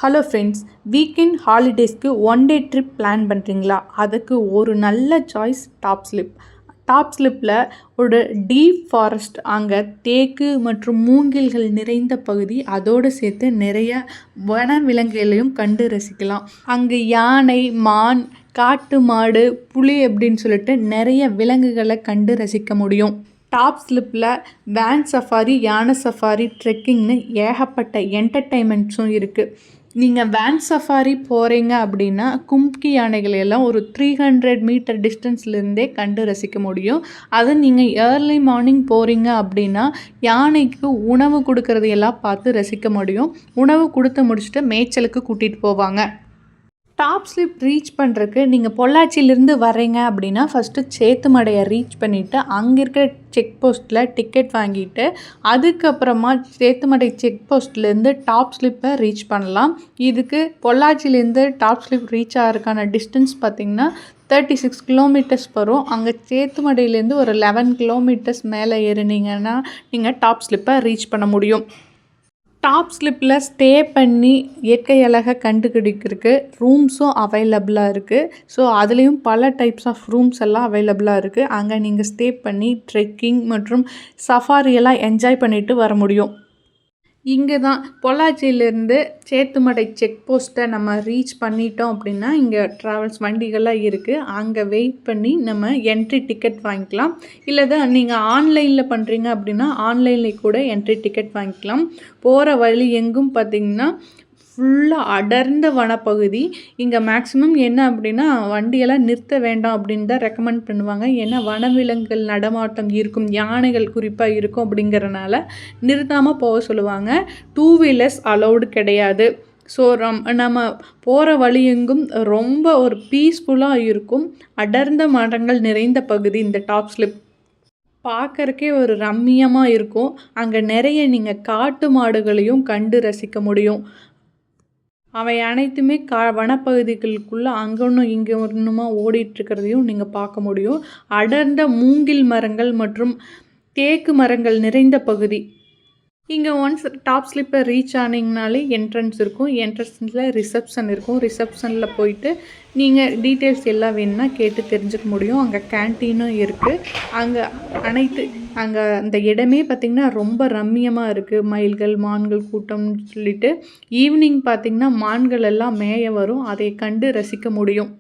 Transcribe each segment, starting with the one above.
Hello friends, weekend ஹாலிடேஸ்க்கு one day trip plan பண்ணுறீங்களா? அதுக்கு ஒரு நல்ல சாய்ஸ் டாப் ஸ்லிப். டாப் ஸ்லிப்பில் ஒரு டீப் ஃபாரஸ்ட், அங்கே தேக்கு மற்றும் மூங்கில்கள் நிறைந்த பகுதி, அதோடு சேர்த்து நிறைய வன விலங்குகளையும் கண்டு ரசிக்கலாம். அங்கே யானை, மான், காட்டு மாடு, புலி அப்படின்னு சொல்லிட்டு நிறைய விலங்குகளை கண்டு ரசிக்க முடியும். டாப் ஸ்லிப்பில் வேன் சஃபாரி, யானை சஃபாரி, ட்ரெக்கிங்னு ஏகப்பட்ட என்டர்டெயின்மெண்ட்ஸும் இருக்குது. நீங்கள் வேன் சஃபாரி போகிறீங்க அப்படின்னா கும்கி யானைகளை எல்லாம் ஒரு 300 மீட்டர் டிஸ்டன்ஸ்லேருந்தே கண்டு ரசிக்க முடியும். அது நீங்கள் ஏர்லி மார்னிங் போகிறீங்க அப்படின்னா யானைக்கு உணவு கொடுக்கறதையெல்லாம் பார்த்து ரசிக்க முடியும். உணவு கொடுத்து முடிச்சுட்டு மேய்ச்சலுக்கு கூட்டிகிட்டு போவாங்க. டாப் ஸ்லிப் ரீச் பண்ணுறதுக்கு நீங்கள் பொள்ளாச்சியிலேருந்து வர்றீங்க அப்படின்னா ஃபஸ்ட்டு சேத்துமடையை ரீச் பண்ணிவிட்டு அங்கே இருக்கிற செக் போஸ்ட்டில் டிக்கெட் வாங்கிட்டு அதுக்கப்புறமா சேத்துமடை செக் போஸ்ட்லேருந்து டாப் ஸ்லிப்பை ரீச் பண்ணலாம். இதுக்கு பொள்ளாச்சியிலேருந்து டாப் ஸ்லிப் ரீச் ஆகிறதுக்கான டிஸ்டன்ஸ் பார்த்திங்கன்னா 36 கிலோமீட்டர்ஸ் வரும். அங்கே சேத்துமடையிலேருந்து ஒரு 11 கிலோமீட்டர்ஸ் மேலே ஏறினீங்கன்னா நீங்கள் டாப் ஸ்லிப்பை ரீச் பண்ண முடியும். டாப் ஸ்லிப்பில் ஸ்டே பண்ணி இயற்கை அழகை கண்டுபிடிக்கிறதுக்கு ரூம்ஸும் அவைலபிளாக இருக்குது. ஸோ அதுலேயும் பல டைப்ஸ் ஆஃப் ரூம்ஸ் எல்லாம் அவைலபிளாக இருக்குது. அங்கே நீங்கள் ஸ்டே பண்ணி ட்ரெக்கிங் மற்றும் சஃபாரியெல்லாம் என்ஜாய் பண்ணிவிட்டு வர முடியும். இங்கே தான் பொள்ளாச்சியிலேருந்து சேத்துமடை செக் போஸ்ட்டை நம்ம ரீச் பண்ணிட்டோம் அப்படின்னா இங்கே ட்ராவல்ஸ் வண்டிகள்லாம் இருக்குது. அங்கே வெயிட் பண்ணி நம்ம என்ட்ரி டிக்கெட் வாங்கிக்கலாம். இல்லை தான் நீங்கள் ஆன்லைனில் பண்ணுறீங்க அப்படின்னா ஆன்லைனில் கூட என்ட்ரி டிக்கெட் வாங்கிக்கலாம். போகிற வழி எங்கும் பார்த்திங்கன்னா ஃபுல்லாக அடர்ந்த வனப்பகுதி. இங்கே மேக்ஸிமம் என்ன அப்படின்னா வண்டியெல்லாம் நிறுத்த வேண்டாம் அப்படின்னு தான் ரெக்கமெண்ட் பண்ணுவாங்க. ஏன்னா வனவிலங்குகள் நடமாட்டம் இருக்கும், யானைகள் குறிப்பாக இருக்கும் அப்படிங்கிறனால நிறுத்தாமல் போக சொல்லுவாங்க. 2 வீலர்ஸ் அலௌடு கிடையாது. ஸோ நம்ம போகிற வழி எங்கும் ரொம்ப ஒரு பீஸ்ஃபுல்லாக இருக்கும். அடர்ந்த மரங்கள் நிறைந்த பகுதி இந்த டாப் ஸ்லிப். பார்க்கறக்கே ஒரு ரம்மியமாக இருக்கும். அங்கே நிறைய நீங்கள் காட்டு மாடுகளையும் கண்டு ரசிக்க முடியும். அவை அனைத்துமே வனப்பகுதிகளுக்குள்ளே அங்கே ஒன்றும் இங்கே ஒன்றுமா ஓடிட்டுருக்கிறதையும் நீங்கள் பார்க்க முடியும். அடர்ந்த மூங்கில் மரங்கள் மற்றும் தேக்கு மரங்கள் நிறைந்த பகுதி. இங்கே ஒன்ஸ் டாப் ஸ்லிப்பை ரீச் ஆனீங்கனாலே என்ட்ரன்ஸ் இருக்கும். என்ட்ரன்ஸில் ரிசப்ஷன் இருக்கும். ரிசப்ஷனில் போயிட்டு நீங்கள் டீட்டெயில்ஸ் எல்லாம் வேணும்னா கேட்டு தெரிஞ்சுக்க முடியும். அங்கே கேன்டீனும் இருக்குது. அங்கே அந்த இடமே பார்த்திங்கன்னா ரொம்ப ரம்மியமாக இருக்குது. மயில்கள், மான்கள் கூட்டம்னு சொல்லிட்டு ஈவினிங் பார்த்திங்கன்னா மான்கள் எல்லாம் மேய வரும். அதை கண்டு ரசிக்க முடியும்.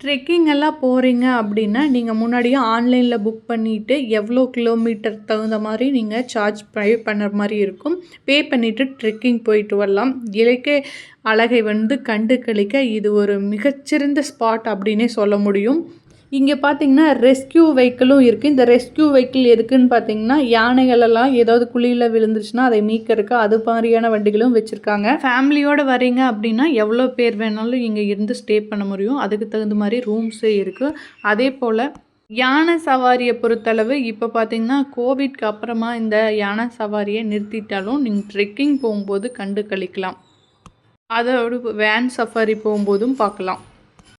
ட்ரெக்கிங் எல்லாம் போகிறீங்க அப்படின்னா நீங்கள் முன்னாடியே ஆன்லைனில் புக் பண்ணிவிட்டு எவ்வளோ கிலோமீட்டர் தகுந்த மாதிரி நீங்கள் சார்ஜ் பே பண்ணுற மாதிரி இருக்கும். பே பண்ணிவிட்டு ட்ரெக்கிங் போயிட்டு வரலாம். இயற்கை அழகை கண்டு களிக்க இது ஒரு மிகச்சிறந்த ஸ்பாட் அப்படின்னே சொல்ல முடியும். இங்கே பார்த்திங்கன்னா ரெஸ்க்யூ வெஹிக்கிளும் இருக்குது. இந்த ரெஸ்க்யூ வெஹிக்கிள் எதுக்குன்னு பார்த்திங்கன்னா யானைகளெல்லாம் ஏதாவது குழியில் விழுந்துருச்சுன்னா அதை மீட்கிறதுக்கு அது மாதிரியான வண்டிகளும் வச்சுருக்காங்க. ஃபேமிலியோடு வரீங்க அப்படின்னா எவ்வளோ பேர் வேணாலும் இங்கே இருந்து ஸ்டே பண்ண முடியும். அதுக்கு தகுந்த மாதிரி ரூம்ஸே இருக்குது. அதே போல் யானை சவாரியை பொறுத்தளவு இப்போ பார்த்திங்கன்னா கோவிட்க்கு அப்புறமா இந்த யானை சவாரியை நிறுத்திட்டாலும் நீங்கள் ட்ரெக்கிங் போகும்போது கண்டு கழிக்கலாம். அதோட வேன் சஃபாரி போகும்போதும் பார்க்கலாம்.